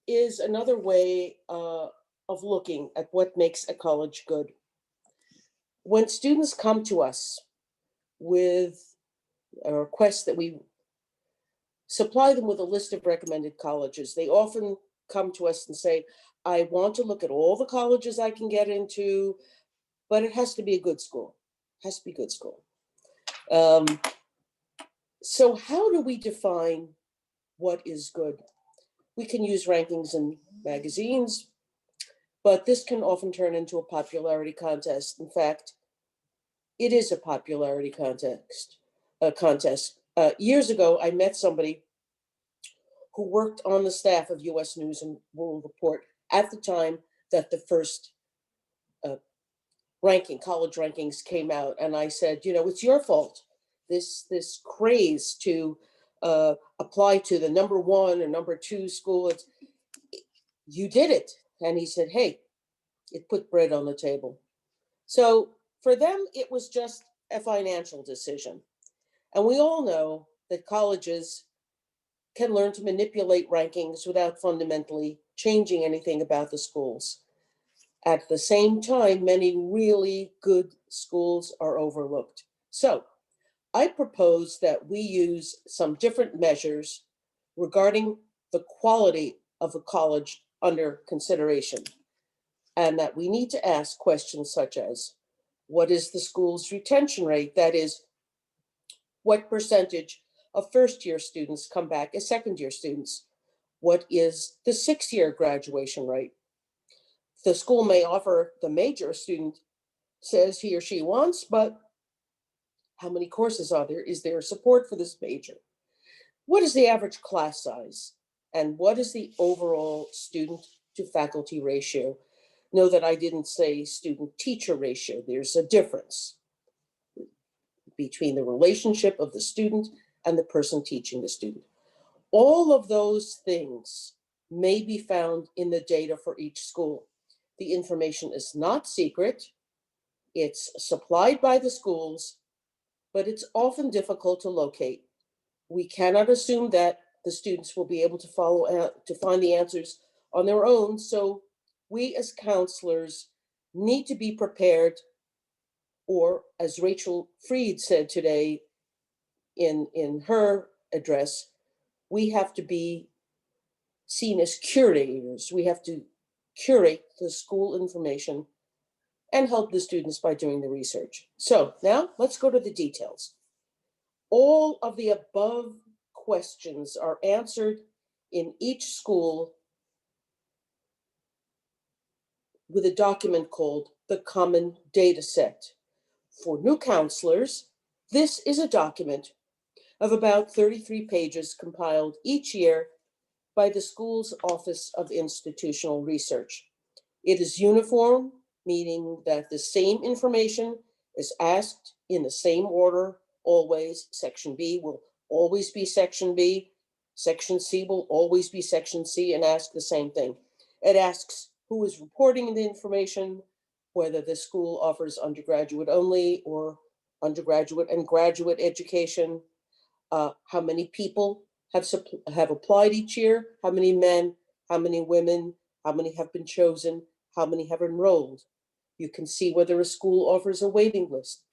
is another way of looking at what makes a college good. When students come to us with a request that we supply them with a list of recommended colleges, they often come to us and say, I want to look at all the colleges I can get into, but it has to be a good school. It has to be a good school. So how do we define what is good? We can use rankings in magazines, but this can often turn into a popularity contest. In fact, it is a popularity contest. Years ago, I met somebody who worked on the staff of U.S. News and World Report at the time that the first college rankings came out. And I said, it's your fault. This craze to apply to the number one or number two school, you did it. And he said, hey, it put bread on the table. So for them, it was just a financial decision. And we all know that colleges can learn to manipulate rankings without fundamentally changing anything about the schools. At the same time, many really good schools are overlooked. So I propose that we use some different measures regarding the quality of a college under consideration, and that we need to ask questions such as, what is the school's retention rate? That is, what percentage of first-year students come back as second-year students? What is the sixth-year graduation rate? The school may offer the major a student says he or she wants, but how many courses are there? Is there support for this major? What is the average class size? And what is the overall student to faculty ratio? Know that I didn't say student teacher ratio. There's a difference between the relationship of the student and the person teaching the student. All of those things may be found in the data for each school. The information is not secret. It's supplied by the schools, but it's often difficult to locate. We cannot assume that the students will be able to find the answers on their own. So we as counselors need to be prepared, or as Rachel Freed said today in her address, we have to be seen as curators. We have to curate the school information and help the students by doing the research. So now let's go to the details. All of the above questions are answered in each school with a document called the Common Data Set. For new counselors, this is a document of about 33 pages compiled each year by the school's Office of Institutional Research. It is uniform, meaning that the same information is asked in the same order always. Section B will always be Section B. Section C will always be Section C and ask the same thing. It asks who is reporting the information, whether the school offers undergraduate only or undergraduate and graduate education, how many people have applied each year, how many men, how many women, how many have been chosen, how many have enrolled. You can see whether a school offers a waiting list,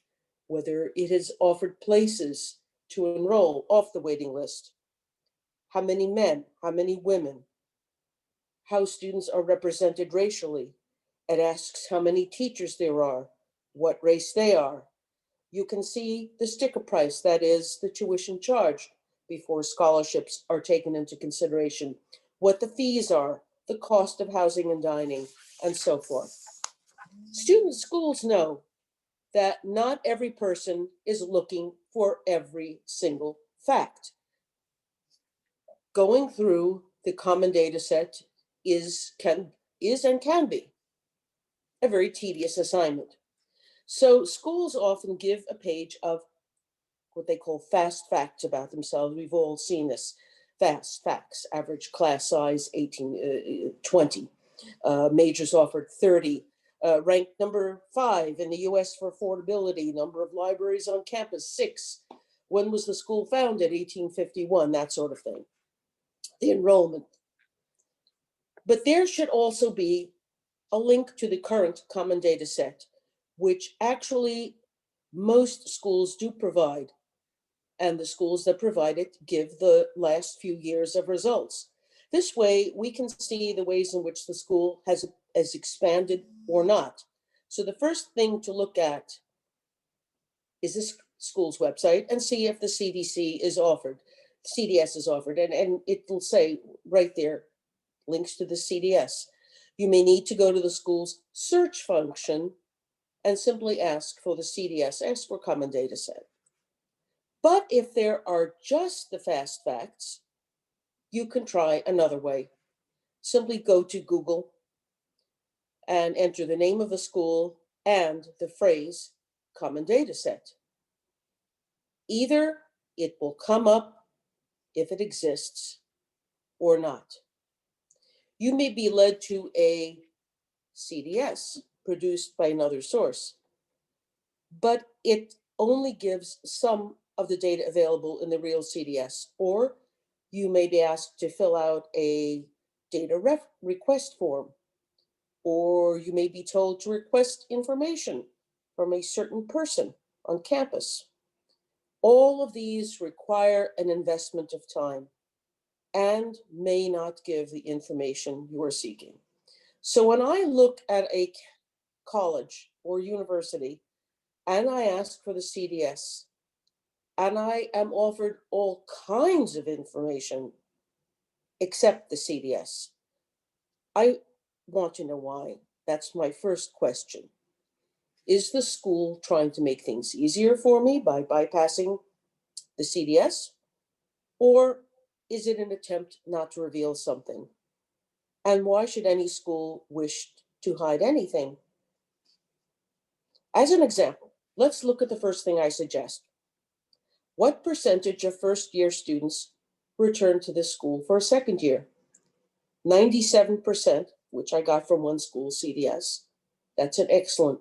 whether it has offered places to enroll off the waiting list, how many men, how many women, how students are represented racially. It asks how many teachers there are, what race they are. You can see the sticker price, that is the tuition charged before scholarships are taken into consideration, what the fees are, the cost of housing and dining, and so forth. Schools know that not every person is looking for every single fact. Going through the common data set is and can be a very tedious assignment. So schools often give a page of what they call fast facts about themselves. We've all seen this. Fast facts: average class size 20, majors offered 30, ranked number 5 in the US for affordability, number of libraries on campus 6, when was the school founded, 1851, that sort of thing. The enrollment. But there should also be a link to the current common data set, which actually most schools do provide. And the schools that provide it give the last few years of results. This way, we can see the ways in which the school has expanded or not. So the first thing to look at is this school's website and see if the CDC is offered, CDS is offered, and it will say right there, links to the CDS. You may need to go to the school's search function and simply ask for the CDS, ask for common data set. But if there are just the fast facts, you can try another way. Simply go to Google and enter the name of the school and the phrase common data set. Either it will come up if it exists or not. You may be led to a CDS produced by another source, but it only gives some of the data available in the real CDS, or you may be asked to fill out a data request form, or you may be told to request information from a certain person on campus. All of these require an investment of time and may not give the information you are seeking. So when I look at a college or university and I ask for the CDS, and I am offered all kinds of information except the CDS, I want to know why. That's my first question. Is the school trying to make things easier for me by bypassing the CDS? Or is it an attempt not to reveal something? And why should any school wish to hide anything? As an example, let's look at the first thing I suggest. What percentage of first-year students return to this school for a second year? 97%, which I got from one school, CDS. That's an excellent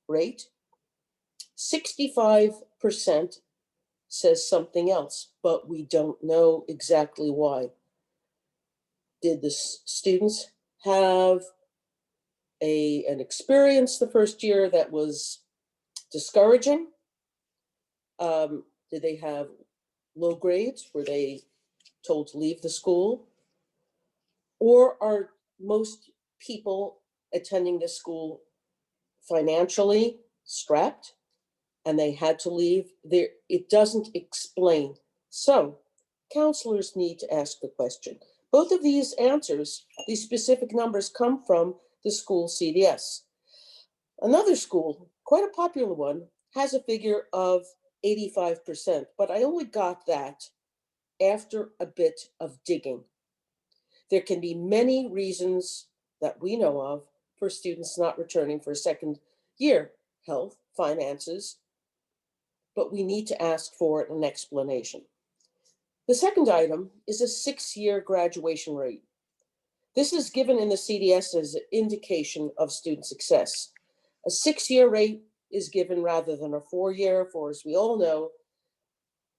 rate. 65% says something else, but we don't know exactly why. Did the students have an experience the first year that was discouraging? Did they have low grades? Were they told to leave the school? Or are most people attending this school financially strapped and they had to leave? There, it doesn't explain. So counselors need to ask the question. Both of these answers, these specific numbers, come from the school CDS. Another school, quite a popular one, has a figure of 85%, but I only got that after a bit of digging. There can be many reasons that we know of for students not returning for a second year: health, finances, but we need to ask for an explanation. The second item is a 6-year graduation rate. This is given in the CDS as an indication of student success. A 6-year rate is given rather than a 4-year, for as we all know,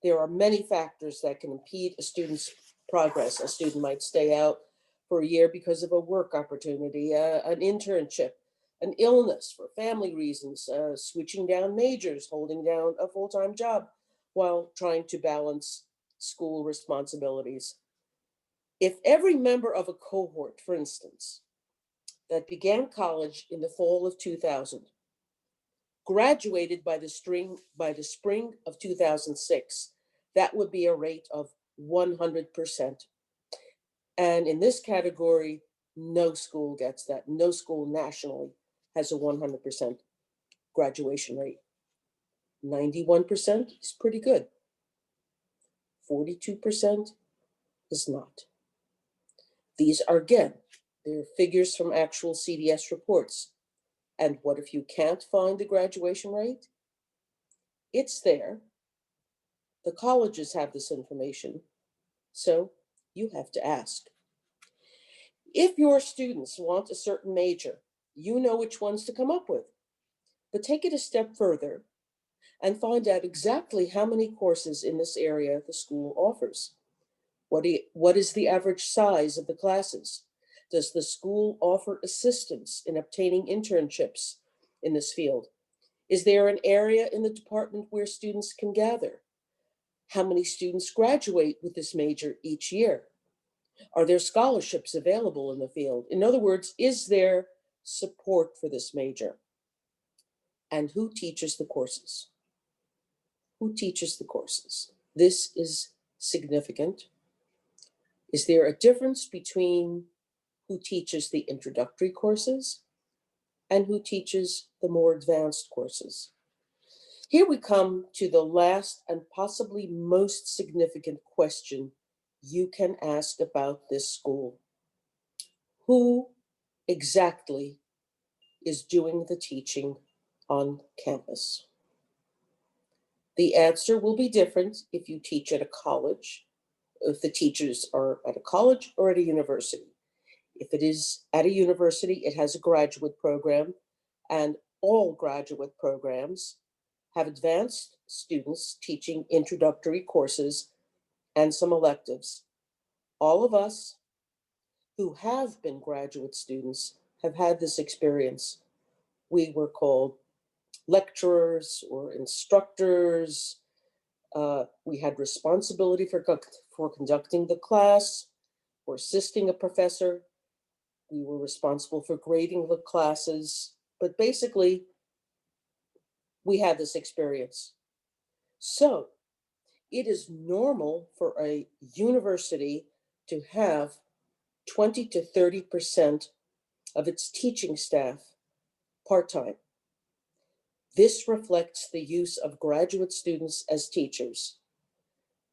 there are many factors that can impede a student's progress. A student might stay out for a year because of a work opportunity, an internship, an illness, for family reasons, switching down majors, holding down a full-time job while trying to balance school responsibilities. If every member of a cohort, for instance, that began college in the fall of 2000 graduated by the spring of 2006, that would be a rate of 100%. And in this category, no school gets that. No school nationally has a 100% graduation rate. 91% is pretty good. 42% is not. These are, again, they're figures from actual CDS reports. And what if you can't find the graduation rate? It's there. The colleges have this information, so you have to ask. If your students want a certain major, you know which ones to come up with. But take it a step further and find out exactly how many courses in this area the school offers. What is the average size of the classes? Does the school offer assistance in obtaining internships in this field? Is there an area in the department where students can gather? How many students graduate with this major each year? Are there scholarships available in the field? In other words, is there support for this major? And who teaches the courses? Who teaches the courses? This is significant. Is there a difference between who teaches the introductory courses and who teaches the more advanced courses? Here we come to the last and possibly most significant question you can ask about this school. Who exactly is doing the teaching on campus? The answer will be different if you teach at a college, if the teachers are at a college or at a university. If it is at a university, it has a graduate program, and all graduate programs have advanced students teaching introductory courses and some electives. All of us who have been graduate students have had this experience. We were called lecturers or instructors. We had responsibility for conducting the class or assisting a professor. We were responsible for grading the classes, but basically, we had this experience. So it is normal for a university to have 20 to 30% of its teaching staff part-time. This reflects the use of graduate students as teachers.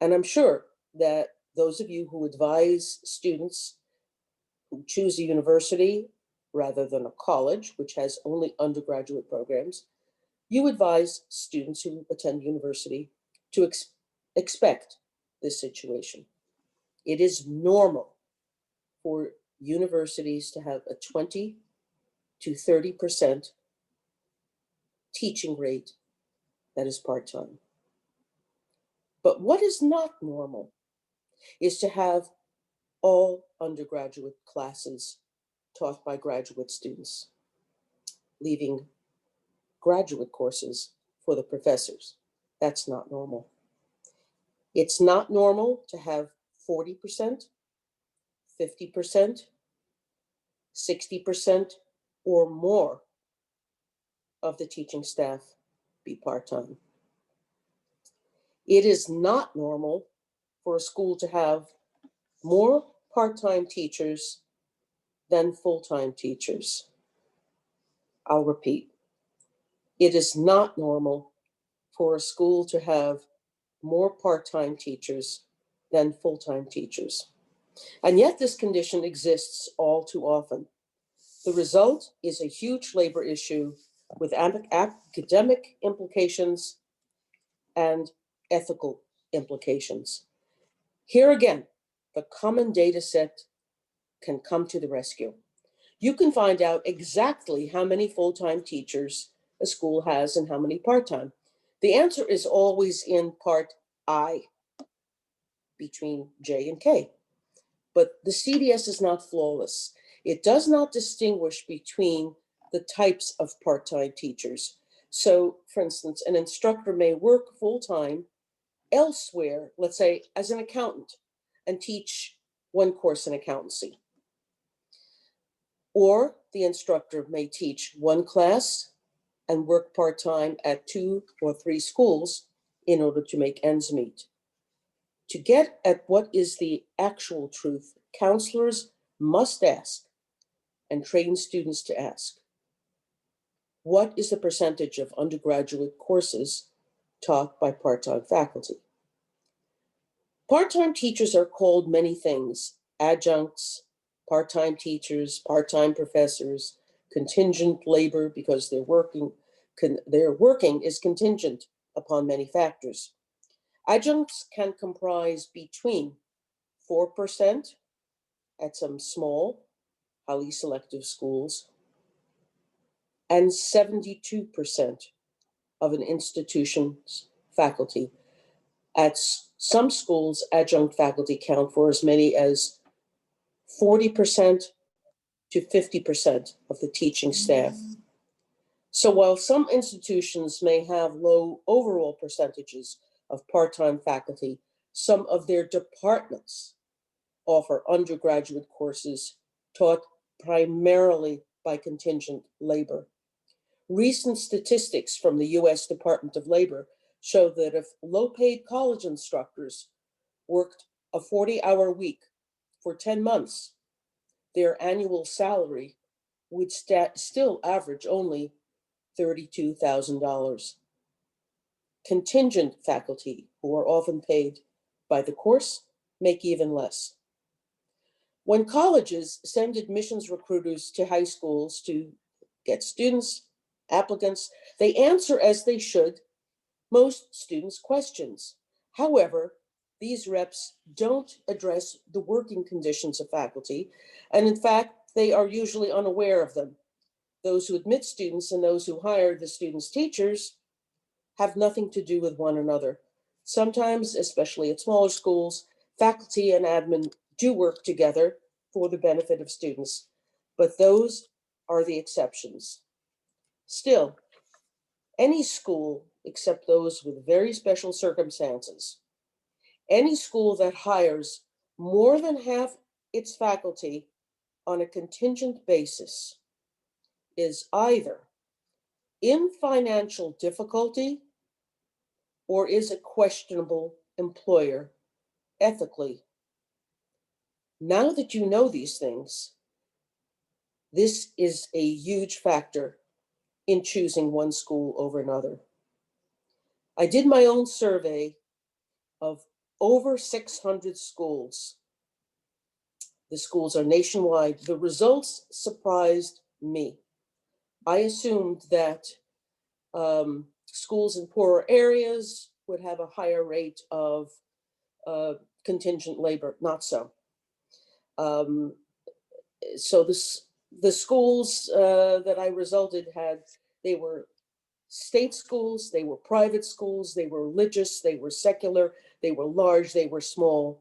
And I'm sure that those of you who advise students who choose a university rather than a college, which has only undergraduate programs, you advise students who attend university to expect this situation. It is normal for universities to have a 20 to 30% teaching rate that is part-time. But what is not normal is to have all undergraduate classes taught by graduate students, leaving graduate courses for the professors. That's not normal. It's not normal to have 40%, 50%, 60%, or more of the teaching staff be part-time. It is not normal for a school to have more part-time teachers than full-time teachers. I'll repeat. It is not normal for a school to have more part-time teachers than full-time teachers. And yet this condition exists all too often. The result is a huge labor issue with academic implications and ethical implications. Here again, the common data set can come to the rescue. You can find out exactly how many full-time teachers a school has and how many part-time. The answer is always in part I, between J and K. But the CDS is not flawless. It does not distinguish between the types of part-time teachers. So, for instance, an instructor may work full-time elsewhere, let's say as an accountant, and teach one course in accountancy. Or the instructor may teach one class and work part-time at 2 or 3 schools in order to make ends meet. To get at what is the actual truth, counselors must ask and train students to ask, what is the percentage of undergraduate courses taught by part-time faculty? Part-time teachers are called many things: adjuncts, part-time teachers, part-time professors, contingent labor because their working is contingent upon many factors. Adjuncts can comprise between 4% at some small, highly selective schools and 72% of an institution's faculty. At some schools, adjunct faculty count for as many as 40% to 50% of the teaching staff. So while some institutions may have low overall percentages of part-time faculty, some of their departments offer undergraduate courses taught primarily by contingent labor. Recent statistics from the US Department of Labor show that if low-paid college instructors worked a 40-hour week for 10 months, their annual salary would still average only $32,000. Contingent faculty, who are often paid by the course, make even less. When colleges send admissions recruiters to high schools to get students, applicants, they answer as they should most students' questions. However, these reps don't address the working conditions of faculty, and in fact, they are usually unaware of them. Those who admit students and those who hire the students' teachers have nothing to do with one another. Sometimes, especially at smaller schools, faculty and admin do work together for the benefit of students, but those are the exceptions. Still, any school, except those with very special circumstances, any school that hires more than half its faculty on a contingent basis is either in financial difficulty or is a questionable employer ethically. Now that you know these things, this is a huge factor in choosing one school over another. I did my own survey of over 600 schools. The schools are nationwide. The results surprised me. I assumed that schools in poorer areas would have a higher rate of contingent labor. Not so. So the schools that I resulted they were state schools, they were private schools, they were religious, they were secular, they were large, they were small.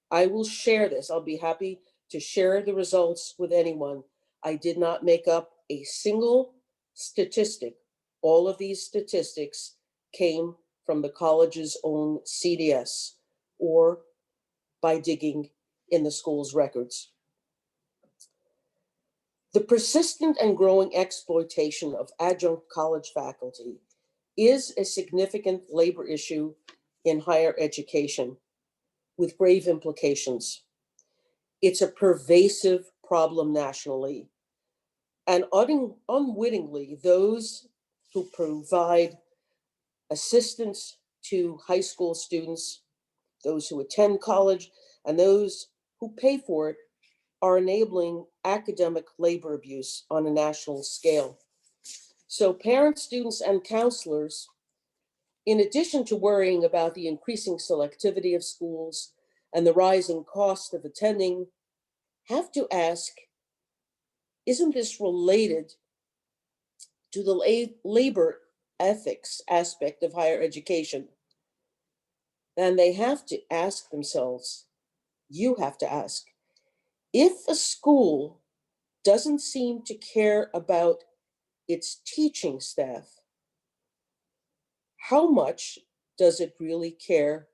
I will share this. I'll be happy to share the results with anyone. I did not make up a single statistic. All of these statistics came from the college's own CDS or by digging in the school's records. The persistent and growing exploitation of adjunct college faculty is a significant labor issue in higher education with grave implications. It's a pervasive problem nationally, and unwittingly, those who provide assistance to high school students, those who attend college, and those who pay for it are enabling academic labor abuse on a national scale. So parents, students, and counselors, in addition to worrying about the increasing selectivity of schools and the rising cost of attending, have to ask, isn't this related to the labor ethics aspect of higher education? And they have to ask themselves, you have to ask, if a school doesn't seem to care about its teaching staff, how much does it really care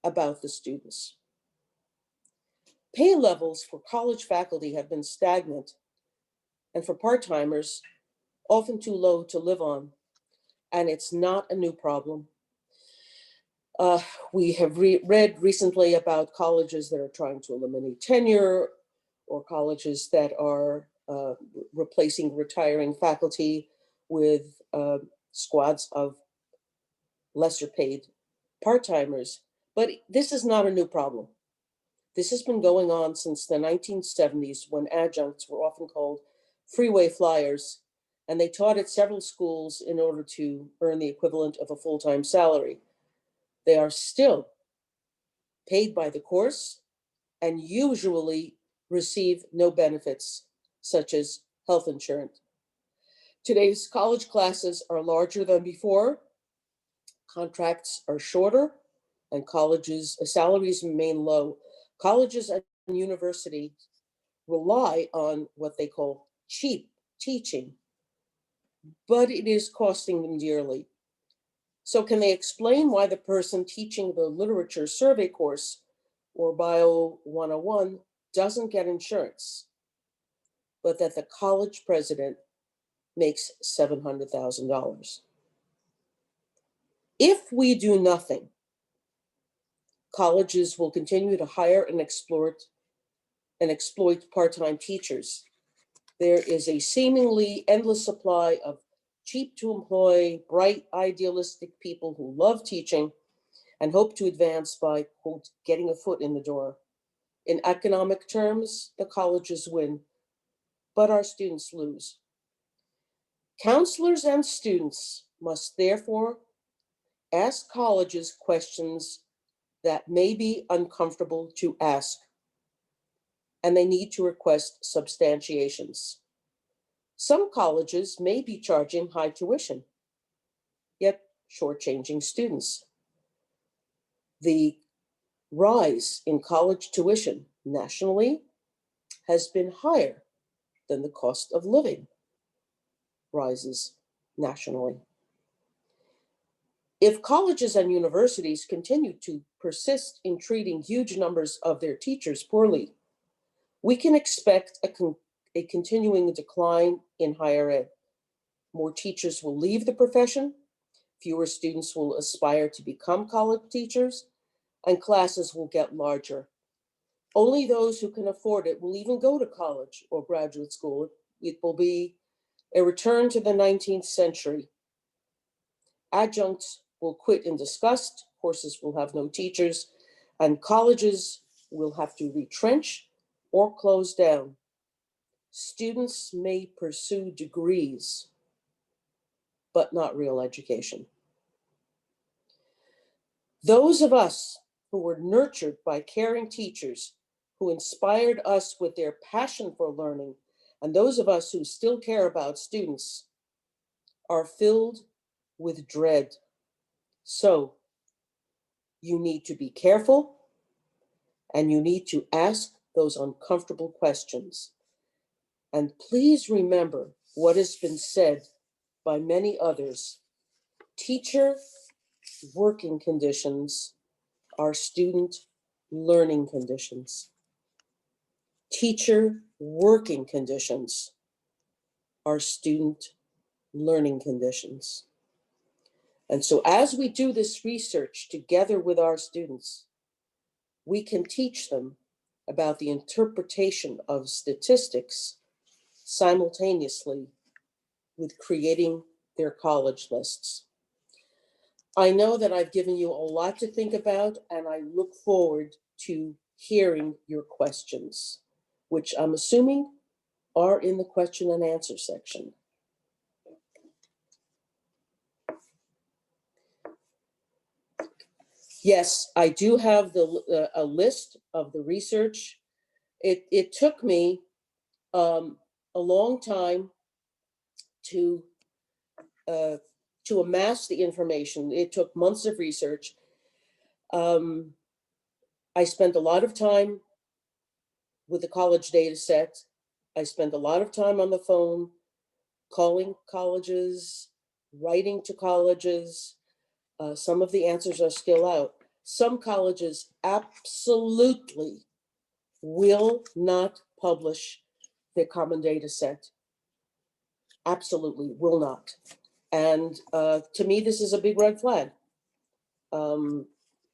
about the students? Pay levels for college faculty have been stagnant, and for part-timers, often too low to live on. And it's not a new problem. We have read recently about colleges that are trying to eliminate tenure, or colleges that are replacing retiring faculty with squads of lesser paid part-timers. But this is not a new problem. This has been going on since the 1970s, when adjuncts were often called freeway flyers, and they taught at several schools in order to earn the equivalent of a full-time salary. They are still paid by the course and usually receive no benefits, such as health insurance. Today's college classes are larger than before. Contracts are shorter, and colleges, salaries remain low. Colleges and universities rely on what they call cheap teaching, but it is costing them dearly. So can they explain why the person teaching the literature survey course or Bio 101 doesn't get insurance, but that the college president makes $700,000? If we do nothing, colleges will continue to hire and exploit part-time teachers. There is a seemingly endless supply of cheap to employ, bright, idealistic people who love teaching and hope to advance by, quote, getting a foot in the door. In economic terms, the colleges win, but our students lose. Counselors and students must therefore ask colleges questions that may be uncomfortable to ask, and they need to request substantiations. Some colleges may be charging high tuition, yet shortchanging students. The rise in college tuition nationally has been higher than the cost of living rises nationally. If colleges and universities continue to persist in treating huge numbers of their teachers poorly, we can expect a continuing decline in higher ed. More teachers will leave the profession, fewer students will aspire to become college teachers, and classes will get larger. Only those who can afford it will even go to college or graduate school. It will be a return to the 19th century. Adjuncts will quit in disgust, courses will have no teachers, and colleges will have to retrench or close down. Students may pursue degrees, but not real education. Those of us who were nurtured by caring teachers who inspired us with their passion for learning, and those of us who still care about students, are filled with dread. So you need to be careful, and you need to ask those uncomfortable questions. And please remember what has been said by many others. Teacher working conditions are student learning conditions. Teacher working conditions are student learning conditions. And so as we do this research together with our students, we can teach them about the interpretation of statistics simultaneously with creating their college lists. I know that I've given you a lot to think about, and I look forward to hearing your questions, which I'm assuming are in the question and answer section. Yes, I do have a list of the research. It took me a long time to amass the information. It took months of research. I spent a lot of time with the college data set. I spent a lot of time on the phone, calling colleges, writing to colleges. Some of the answers are still out. Some colleges absolutely will not publish their common data set. Absolutely will not. And to me, this is a big red flag.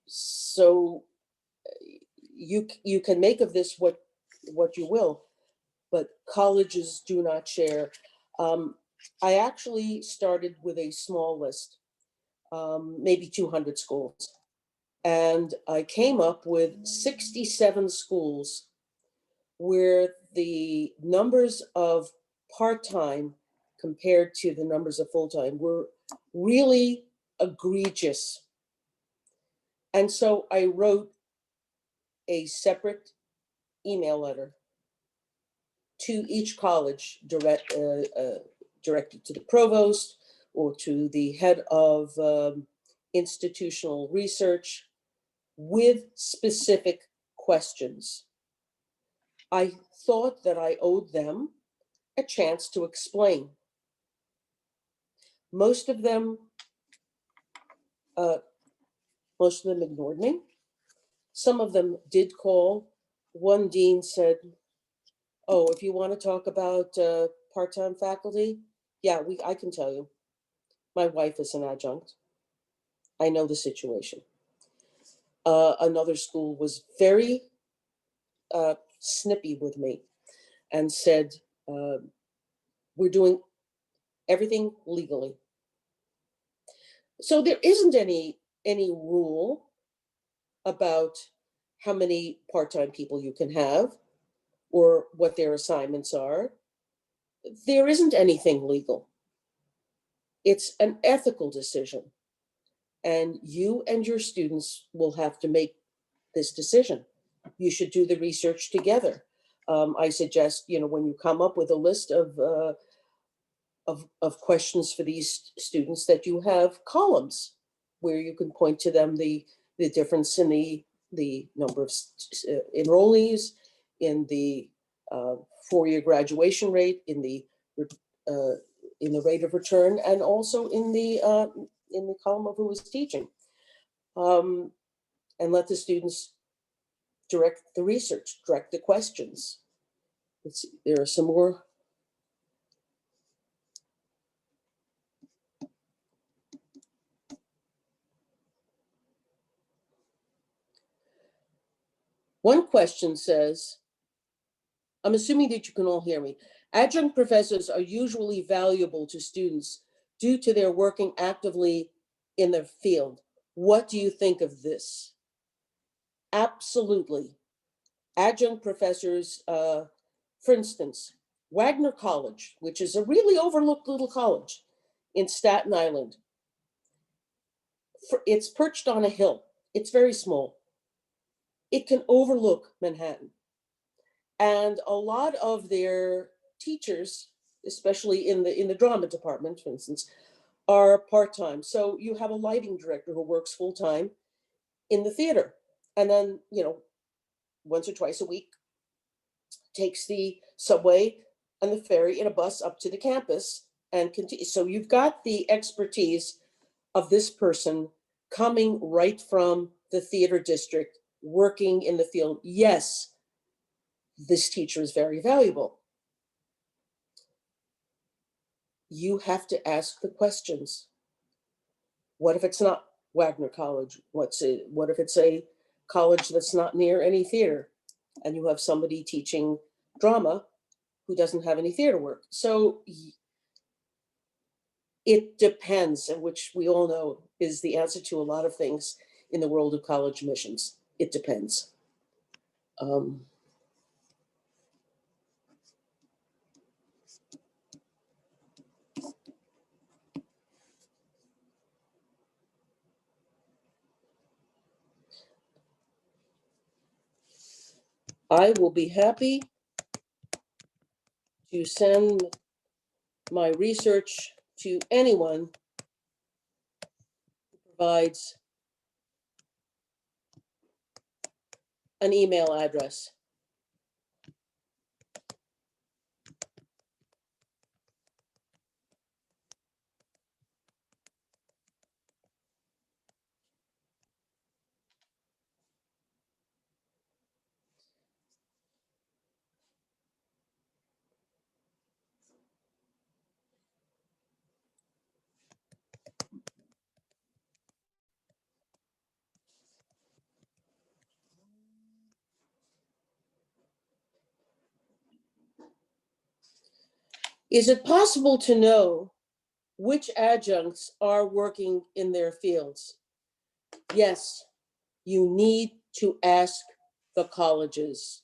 So you can make of this what you will, but colleges do not share. I actually started with a small list, maybe 200 schools. And I came up with 67 schools where the numbers of part-time compared to the numbers of full-time were really egregious. And so I wrote a separate email letter to each college, directed to the provost or to the head of institutional research, with specific questions. I thought that I owed them a chance to explain. Most of them ignored me. Some of them did call. One dean said, "Oh, if you want to talk about part-time faculty, yeah, I can tell you. My wife is an adjunct. I know the situation." Another school was very snippy with me and said, "We're doing everything legally." So there isn't any rule about how many part-time people you can have or what their assignments are. There isn't anything legal. It's an ethical decision. And you and your students will have to make this decision. You should do the research together. I suggest, when you come up with a list of questions for these students, that you have columns where you can point to them the difference in the number of enrollees, in the four-year graduation rate, in the rate of return, and also in the column of who is teaching, and let the students direct the research, direct the questions. There are some more. One question says, I'm assuming that you can all hear me. Adjunct professors are usually valuable to students due to their working actively in the field. What do you think of this? Absolutely. Adjunct professors, for instance, Wagner College, which is a really overlooked little college in Staten Island. It's perched on a hill. It's very small. It can overlook Manhattan. And a lot of their teachers, especially in the drama department, for instance, are part-time. So you have a lighting director who works full-time in the theater. And then, once or twice a week, takes the subway and the ferry and a bus up to the campus and continue. So you've got the expertise of this person coming right from the theater district, working in the field. Yes, this teacher is very valuable. You have to ask the questions. What if it's not Wagner College? What if it's a college that's not near any theater, and you have somebody teaching drama who doesn't have any theater work? So it depends, and which we all know is the answer to a lot of things in the world of college admissions. It depends. I will be happy to send my research to anyone who provides an email address. Is it possible to know which adjuncts are working in their fields? Yes, you need to ask the colleges.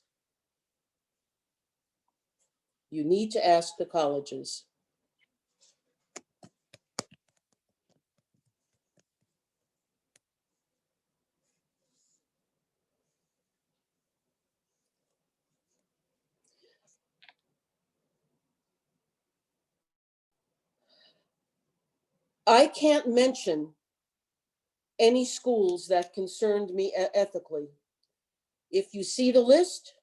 You need to ask the colleges. I can't mention any schools that concerned me ethically. If you see the list,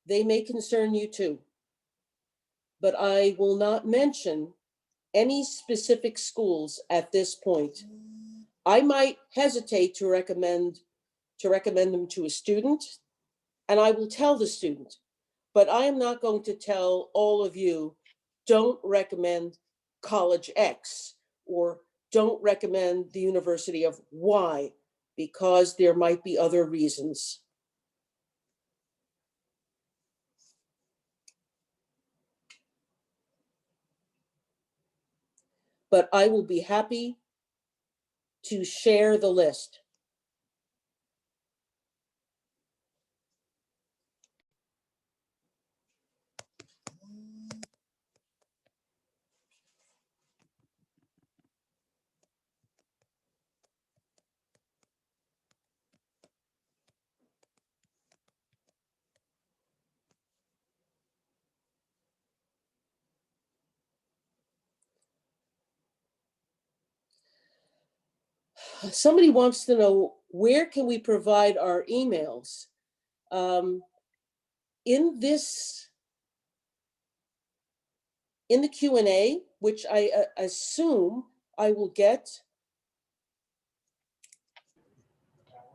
they may concern you too. But I will not mention any specific schools at this point. I might hesitate to recommend them to a student, and I will tell the student, but I am not going to tell all of you, don't recommend college X or don't recommend the University of Y, because there might be other reasons. But I will be happy to share the list. Somebody wants to know, where can we provide our emails? In the Q&A, which I assume I will get.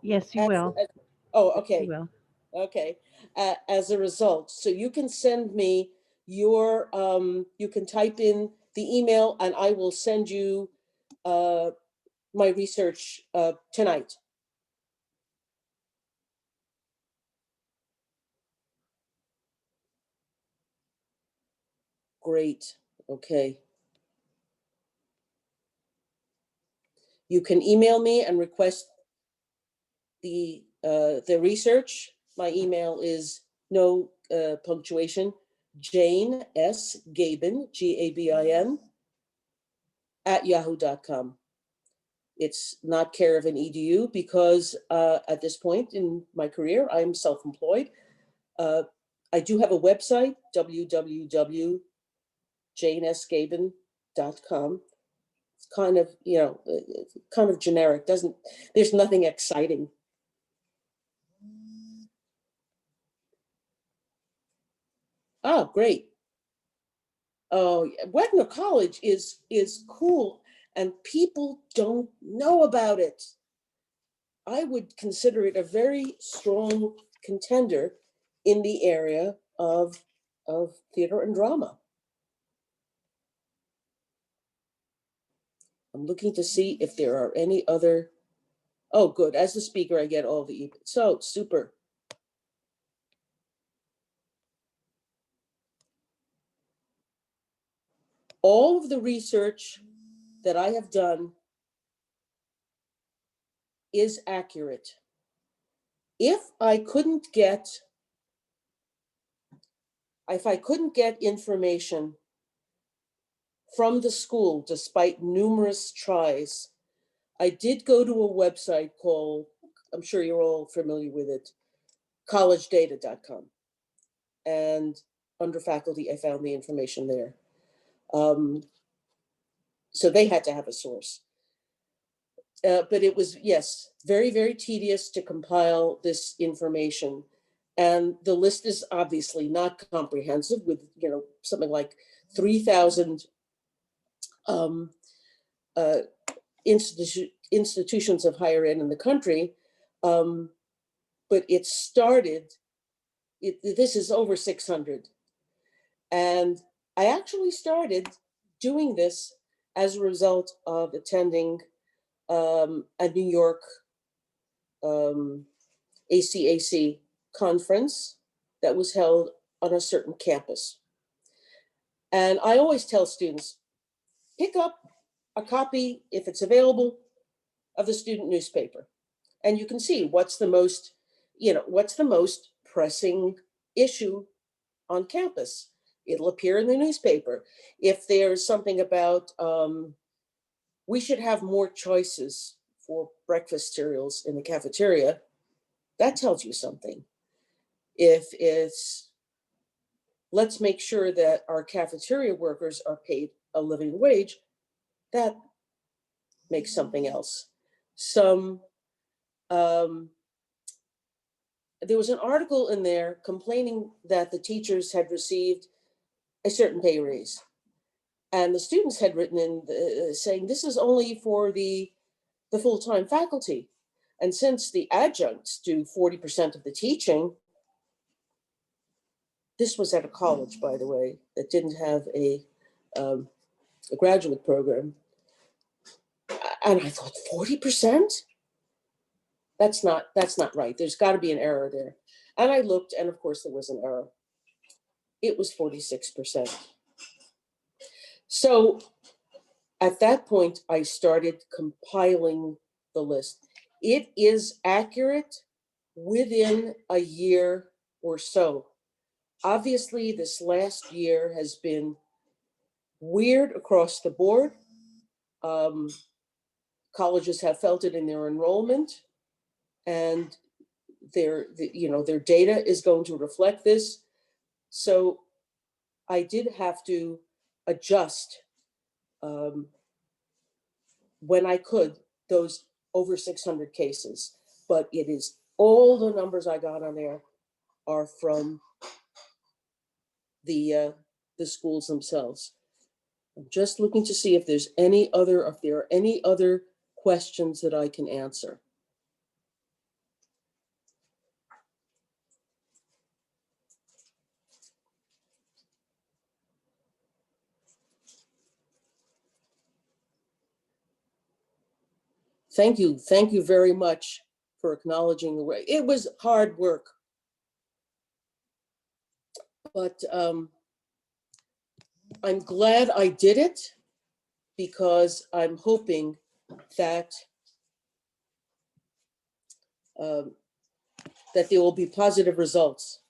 Yes, you will. Oh, You okay, will. okay. As a result, so you can send me your, you can type in the email and I will send you my research tonight. Great, okay. You can email me and request the research. My email is no punctuation, Jane S. Gabin, Gabin, at yahoo.com. It's not care of an edu because at this point in my career, I'm self-employed. I do have a website, www.janesgabin.com. It's kind of, kind of generic, there's nothing exciting. Oh, great. Oh, Wagner College is cool and people don't know about it. I would consider it a very strong contender in the area of theater and drama. I'm looking to see if there are any other. Oh, good. As the speaker, I get all the, so super. All of the research that I have done is accurate. If I couldn't get information from the school, despite numerous tries, I did go to a website called, I'm sure you're all familiar with it, collegedata.com. And under faculty, I found the information there. So they had to have a source. But it was, yes, very, very tedious to compile this information. And the list is obviously not comprehensive with, something like 3,000 institutions of higher ed in the country. But it started, this is over 600. And I actually started doing this as a result of attending a New York ACAC conference that was held on a certain campus. And I always tell students, pick up a copy, if it's available, of the student newspaper. And you can see what's the most pressing issue on campus. It'll appear in the newspaper. If there's something about, we should have more choices for breakfast cereals in the cafeteria, that tells you something. If it's, let's make sure that our cafeteria workers are paid a living wage, that makes something else. some, there was an article in there complaining that the teachers had received a certain pay raise. And the students had written in saying this is only for the full-time faculty. And since the adjuncts do 40% of the teaching, this was at a college, by the way, that didn't have a graduate program. And I thought, 40%? That's not right. There's got to be an error there. And I looked, and of course there was an error. It was 46%. So at that point, I started compiling the list. It is accurate within a year or so. Obviously, this last year has been weird across the board. Colleges have felt it in their enrollment, and their data is going to reflect this. So I did have to adjust when I could those over 600 cases, but it is all the numbers I got on there are from the schools themselves. I'm just looking to see if there are any other questions that I can answer. Thank you very much for acknowledging the way. It was hard work, but I'm glad I did it, because I'm hoping that that there will be positive results.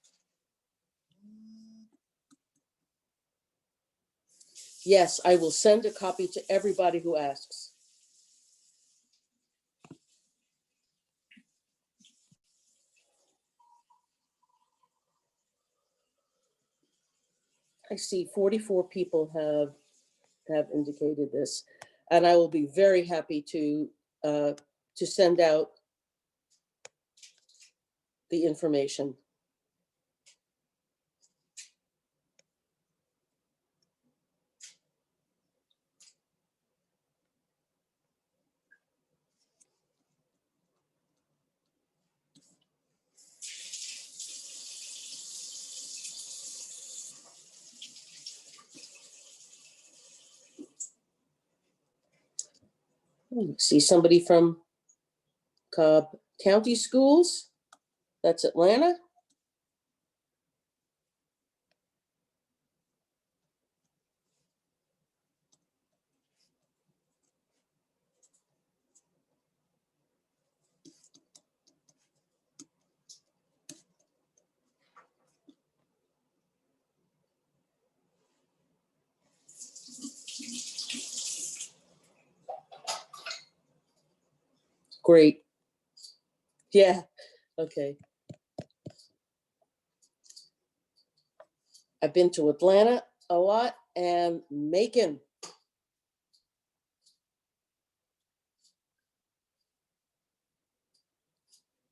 Yes, I will send a copy to everybody who asks. I see 44 people have indicated this, and I will be very happy to send out the information. See somebody from Cobb County Schools. That's Atlanta. Great. Yeah, okay. I've been to Atlanta a lot and Macon.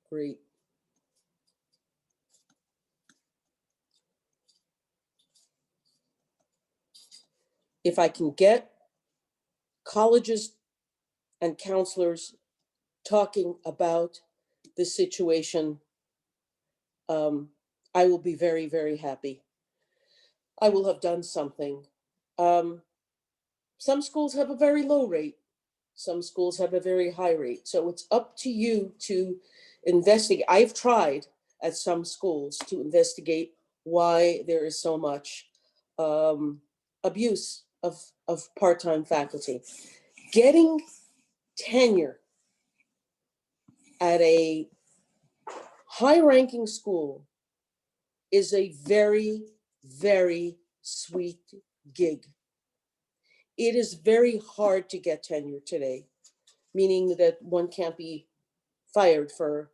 Great. If I can get colleges and counselors talking about the situation, I will be very, very happy. I will have done something. Some schools have a very low rate. Some schools have a very high rate. So it's up to you to investigate. I've tried at some schools to investigate why there is so much abuse of part-time faculty. Getting tenure at a high-ranking school is a very, very sweet gig. It is very hard to get tenure today, meaning that one can't be fired for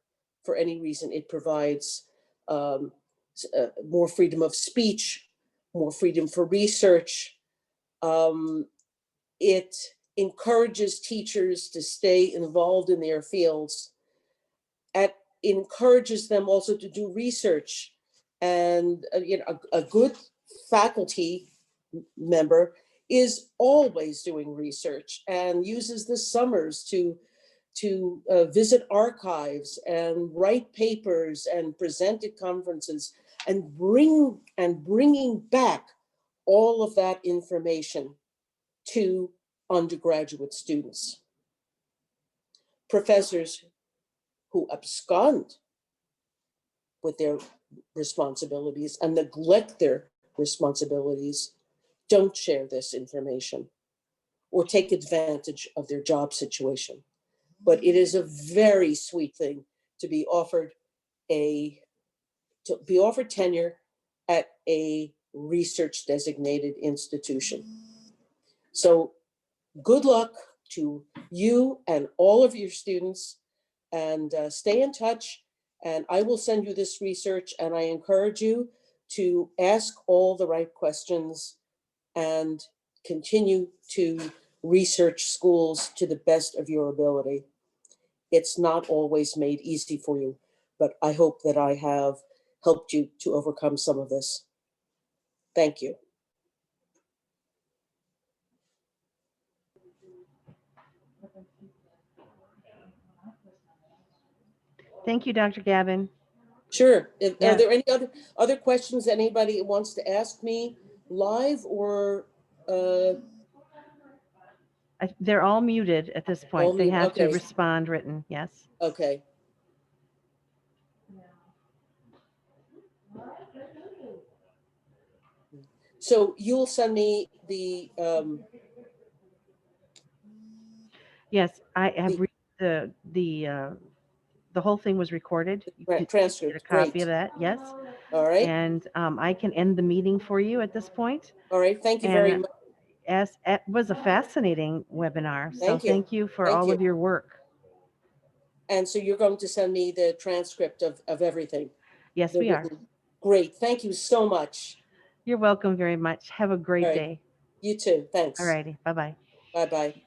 any reason. It provides more freedom of speech, more freedom for research. It encourages teachers to stay involved in their fields, encourages them also to do research. And a good faculty member is always doing research and uses the summers to visit archives and write papers and present at conferences and bringing back all of that information to undergraduate students. Professors who abscond with their responsibilities and neglect their responsibilities don't share this information or take advantage of their job situation. But it is a very sweet thing to be offered tenure at a research designated institution. So good luck to you and all of your students, and stay in touch. And I will send you this research, and I encourage you to ask all the right questions and continue to research schools to the best of your ability. It's not always made easy for you, but I hope that I have helped you to overcome some of this. Thank you. Thank you, Dr. Gavin. Sure. Are Yeah. there any other questions anybody wants to ask me live or? They're all muted at this point. They have to Okay. respond written. Yes. Okay. So you'll send me the Yes, I have the whole thing was recorded. You can get a transcript. copy of Great. that. Yes. All right. And I can end the meeting for you at this point. All right. Thank you very And much. as it was a fascinating webinar. So Thank you. thank you for Thank all you. of your work. And so you're going to send me the transcript of everything? Yes, we are. Great. Thank you so much. You're welcome very much. Have a great day. You too. Thanks. All righty. Bye-bye. Bye-bye.